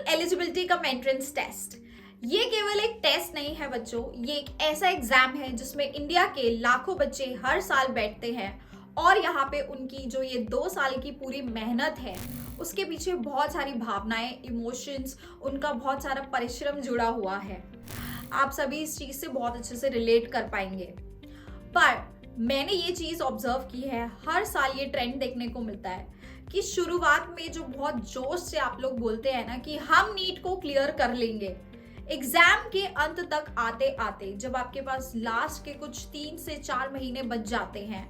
Eligibility cum entrance test. ये केवल एक टेस्ट नहीं है बच्चों, ये एक ऐसा एग्जाम है जिसमें इंडिया के लाखों बच्चे हर साल बैठते हैं और यहाँ पे उनकी जो ये 2 साल की पूरी मेहनत है उसके पीछे बहुत सारी भावनाएं, इमोशंस, उनका बहुत सारा परिश्रम जुड़ा हुआ है। आप सभी इस चीज से बहुत अच्छे से रिलेट कर पाएंगे। पर मैंने ये चीज ऑब्जर्व की है, हर साल ये ट्रेंड देखने को मिलता है कि शुरुआत में जो बहुत जोश से आप लोग बोलते हैं ना कि हम नीट को क्लियर कर लेंगे, एग्जाम के अंत तक आते आते जब आपके पास लास्ट के कुछ 3 से 4 महीने बच जाते हैं,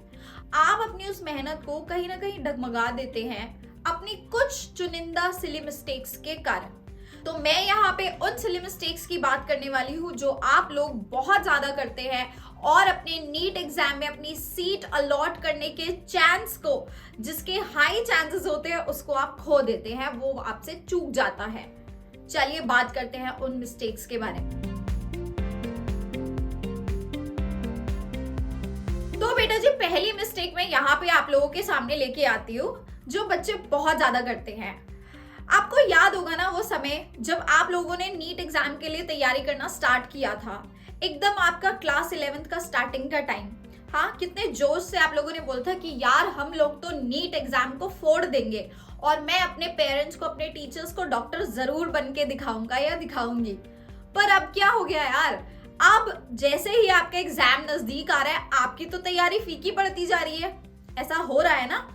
आप अपनी उस मेहनत को कहीं ना कहीं डगमगा देते हैं अपनी कुछ चुनिंदा सिली मिस्टेक्स के कारण। तो मैं यहाँ पे उन सिली मिस्टेक्स की बात करने वाली हूँ जो आप लोग बहुत ज्यादा करते हैं और अपने नीट एग्जाम में अपनी सीट अलॉट करने के चांस को, जिसके हाई चांसेस होते हैं, उसको आप खो देते हैं, वो आपसे चूक जाता है। चलिए बात करते हैं उन मिस्टेक्स के बारे में। तो बेटा जी, पहली मिस्टेक मैं यहाँ पे आप लोगों के सामने लेके आती हूँ जो बच्चे बहुत ज्यादा करते हैं। आपको याद होगा ना वो समय जब आप लोगों ने नीट एग्जाम के लिए तैयारी करना स्टार्ट किया था, एकदम आपका क्लास 11th का स्टार्टिंग का टाइम। हाँ, कितने जोश से आप लोगों ने बोला था कि यार हम लोग तो नीट एग्जाम को फोड़ देंगे और मैं अपने पेरेंट्स को, अपने टीचर्स को डॉक्टर जरूर बन के दिखाऊंगा या दिखाऊंगी। पर अब क्या हो गया यार, अब जैसे ही आपका एग्जाम नजदीक आ रहा है आपकी तो तैयारी फीकी पड़ती जा रही है। ऐसा हो रहा है ना?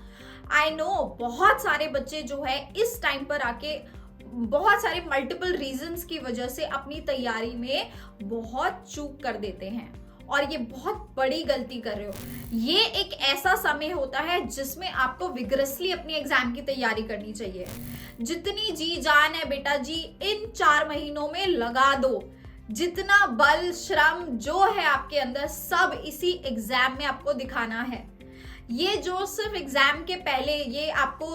आई नो बहुत सारे बच्चे जो है इस टाइम पर आके बहुत सारे मल्टीपल रीजंस की वजह से अपनी तैयारी में बहुत चूक कर देते हैं और ये बहुत बड़ी गलती कर रहे हो। ये एक ऐसा समय होता है जिसमें आपको विग्रसली अपनी एग्जाम की तैयारी करनी चाहिए। जितनी जी जान है बेटा जी इन 4 महीनों में लगा दो, जितना बल श्रम जो है आपके अंदर सब इसी एग्जाम में आपको दिखाना है। ये जो सिर्फ एग्जाम के पहले ये आपको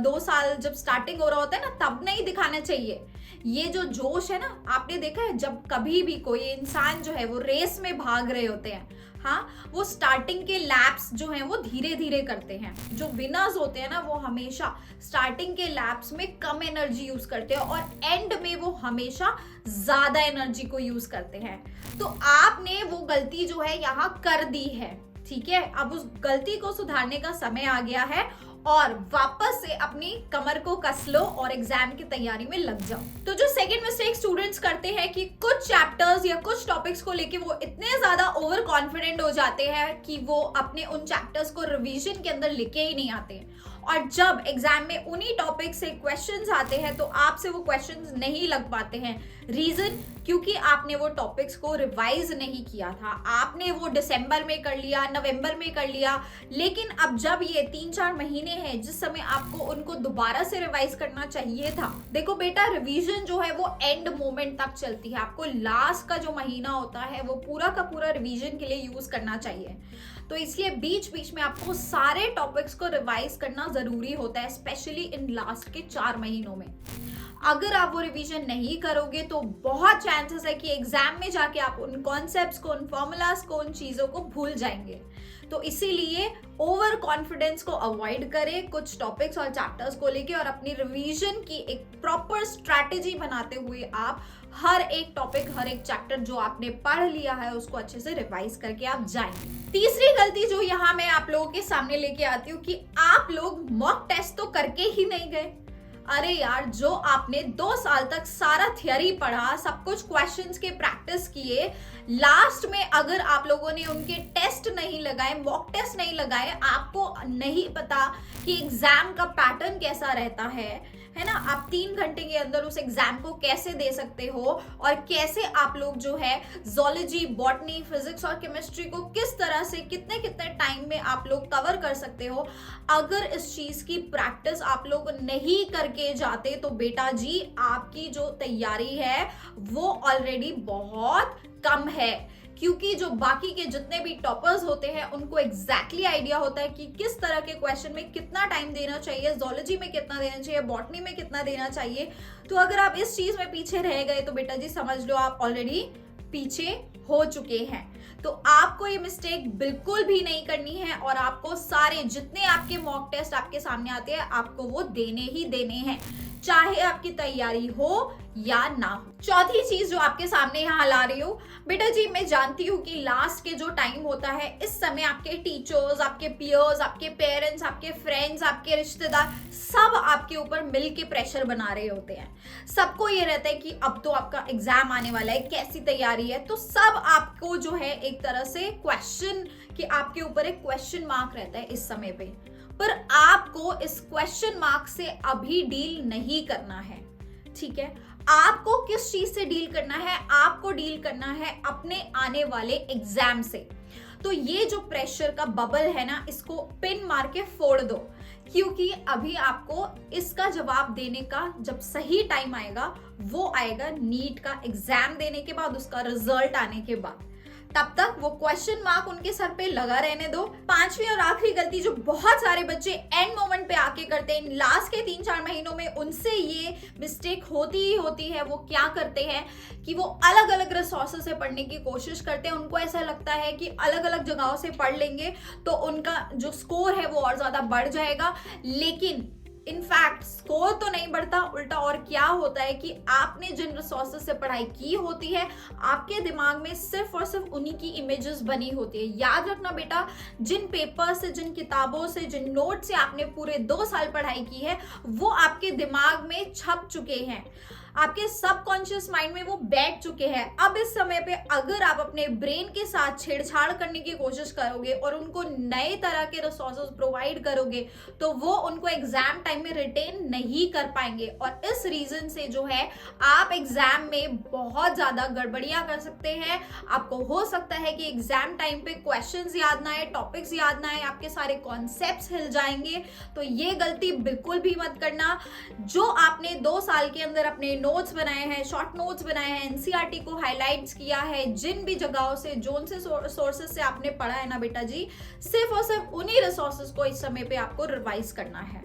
2 साल जब स्टार्टिंग हो रहा होता है ना तब नहीं दिखाना चाहिए। ये जो जोश है ना, आपने देखा है जब कभी भी कोई इंसान जो है वो रेस में भाग रहे होते हैं, हाँ, वो स्टार्टिंग के लैप्स जो हैं वो धीरे धीरे करते हैं। जो विनर्स होते हैं ना वो हमेशा स्टार्टिंग के लैप्स में कम एनर्जी यूज करते हैं और एंड में वो हमेशा ज्यादा एनर्जी को यूज करते हैं। तो आपने वो गलती जो है यहाँ कर दी है, ठीक है? अब उस गलती को सुधारने का समय आ गया है और वापस से अपनी कमर को कस लो और एग्जाम की तैयारी में लग जाओ। तो जो सेकंड मिस्टेक स्टूडेंट्स करते हैं कि कुछ चैप्टर्स या कुछ टॉपिक्स को लेके वो इतने ज्यादा ओवर कॉन्फिडेंट हो जाते हैं कि वो अपने उन चैप्टर्स को रिवीजन के अंदर लिखे ही नहीं आते हैं और जब एग्जाम में उन्हीं टॉपिक से क्वेश्चंस आते हैं तो आपसे वो क्वेश्चंस नहीं लग पाते हैं। रीजन, क्योंकि आपने वो टॉपिक्स को रिवाइज नहीं किया था। आपने वो दिसंबर में कर लिया, नवंबर में कर लिया, लेकिन अब जब ये 3-4 महीने हैं जिस समय आपको उनको दोबारा से रिवाइज करना चाहिए था। देखो बेटा, रिवीजन जो है वो एंड मोमेंट तक चलती है। आपको लास्ट का जो महीना होता है वो पूरा का पूरा रिवीजन के लिए यूज करना चाहिए। तो इसलिए बीच बीच में आपको सारे टॉपिक्स को रिवाइज करना जरूरी होता है, स्पेशली इन लास्ट के 4 महीनों में। अगर आप वो रिवीजन नहीं करोगे तो बहुत चांसेस है कि एग्जाम में जाके आप उन कॉन्सेप्ट्स को, उन फॉर्मूलाज को, उन चीजों को भूल जाएंगे। तो इसीलिए ओवर कॉन्फिडेंस को अवॉइड करें कुछ टॉपिक्स और चैप्टर्स को लेके और अपनी रिवीजन की एक प्रॉपर स्ट्रैटेजी बनाते हुए आप हर एक टॉपिक, हर एक चैप्टर जो आपने पढ़ लिया है उसको अच्छे से रिवाइज करके आप जाएंगे। तीसरी गलती जो यहाँ मैं आप लोगों के सामने लेके आती हूँ कि आप लोग मॉक टेस्ट तो करके ही नहीं गए। अरे यार, जो आपने 2 साल तक सारा थियरी पढ़ा, सब कुछ क्वेश्चंस के प्रैक्टिस किए, लास्ट में अगर आप लोगों ने उनके टेस्ट नहीं लगाए, मॉक टेस्ट नहीं लगाए, आपको नहीं पता कि एग्जाम का पैटर्न कैसा रहता है ना, आप 3 घंटे के अंदर उस एग्जाम को कैसे दे सकते हो और कैसे आप लोग जो है जोलॉजी, बॉटनी, फिजिक्स और केमिस्ट्री को किस तरह से कितने कितने टाइम में आप लोग कवर कर सकते हो, अगर इस चीज की प्रैक्टिस आप लोग नहीं करके जाते तो बेटा जी आपकी जो तैयारी है वो ऑलरेडी बहुत कम है। क्योंकि जो बाकी के जितने भी टॉपर्स होते हैं उनको एग्जैक्टली आइडिया होता है कि किस तरह के क्वेश्चन में कितना टाइम देना चाहिए, जोलॉजी में कितना देना चाहिए, बॉटनी में कितना देना चाहिए। तो अगर आप इस चीज में पीछे रह गए तो बेटा जी समझ लो आप ऑलरेडी पीछे हो चुके हैं। तो आपको ये मिस्टेक बिल्कुल भी नहीं करनी है और आपको सारे जितने आपके मॉक टेस्ट आपके सामने आते हैं आपको वो देने ही देने हैं। चाहे आपकी तैयारी हो या ना हो। चौथी चीज जो आपके सामने यहाँ ला रही हूँ, बेटा जी मैं जानती हूँ कि लास्ट के जो टाइम होता है, इस समय आपके टीचर्स, आपके पियर्स, आपके पेरेंट्स, आपके फ्रेंड्स, आपके रिश्तेदार सब आपके ऊपर मिल के प्रेशर बना रहे होते हैं। सबको ये रहता है कि अब तो आपका एग्जाम आने वाला है, कैसी तैयारी है, तो सब आपको जो है एक तरह से क्वेश्चन, कि आपके ऊपर एक क्वेश्चन मार्क रहता है इस समय पे। पर आपको इस क्वेश्चन मार्क से अभी डील नहीं करना है, ठीक है। आपको किस चीज से डील करना है? आपको डील करना है अपने आने वाले एग्जाम से। तो ये जो प्रेशर का बबल है ना, इसको पिन मार के फोड़ दो, क्योंकि अभी आपको इसका जवाब देने का जब सही टाइम आएगा, वो आएगा नीट का एग्जाम देने के बाद, उसका रिजल्ट आने के बाद। तब तक वो क्वेश्चन मार्क उनके सर पे लगा रहने दो। पांचवी और आखिरी गलती जो बहुत सारे बच्चे एंड मोमेंट पे आके करते हैं, लास्ट के 3-4 महीनों में उनसे ये मिस्टेक होती ही होती है। वो क्या करते हैं कि वो अलग अलग रिसोर्सेज से पढ़ने की कोशिश करते हैं। उनको ऐसा लगता है कि अलग अलग जगहों से पढ़ लेंगे तो उनका जो स्कोर है वो और ज्यादा बढ़ जाएगा, लेकिन इनफैक्ट स्कोर तो नहीं बढ़ता, उल्टा और क्या होता है कि आपने जिन रिसोर्सेज से पढ़ाई की होती है, आपके दिमाग में सिर्फ और सिर्फ उन्हीं की इमेजेस बनी होती है। याद रखना बेटा, जिन पेपर से, जिन किताबों से, जिन नोट से आपने पूरे 2 साल पढ़ाई की है, वो आपके दिमाग में छप चुके हैं, आपके सबकॉन्शियस माइंड में वो बैठ चुके हैं। अब इस समय पे अगर आप अपने ब्रेन के साथ छेड़छाड़ करने की कोशिश करोगे और उनको नए तरह के रिसोर्सेज प्रोवाइड करोगे, तो वो उनको एग्जाम टाइम में रिटेन नहीं कर पाएंगे, और इस रीजन से जो है आप एग्जाम में बहुत ज्यादा गड़बड़ियां कर सकते हैं। आपको हो सकता है कि एग्जाम टाइम पे क्वेश्चंस याद ना आए, टॉपिक्स याद ना आए, आपके सारे कॉन्सेप्ट्स हिल जाएंगे। तो ये गलती बिल्कुल भी मत करना। जो आपने 2 साल के अंदर अपने नोट्स बनाए हैं, शॉर्ट नोट्स बनाए हैं, एनसीईआरटी को हाईलाइट्स किया है, जिन भी जगहों से, जोन से, सोर्सेज से आपने पढ़ा है ना बेटा जी, सिर्फ और सिर्फ उन्हीं रिसोर्सेज को इस समय पे आपको रिवाइज करना है,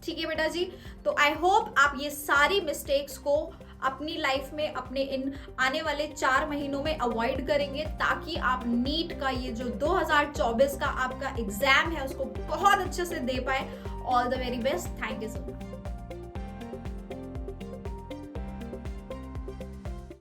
ठीक है बेटा जी। तो आई होप आप ये सारी मिस्टेक्स को अपनी लाइफ में, अपने इन आने वाले 4 महीनों में अवॉइड करेंगे, ताकि आप नीट का ये जो 2024 का आपका एग्जाम है उसको बहुत अच्छे से दे पाए। All the very best. Thank you so much.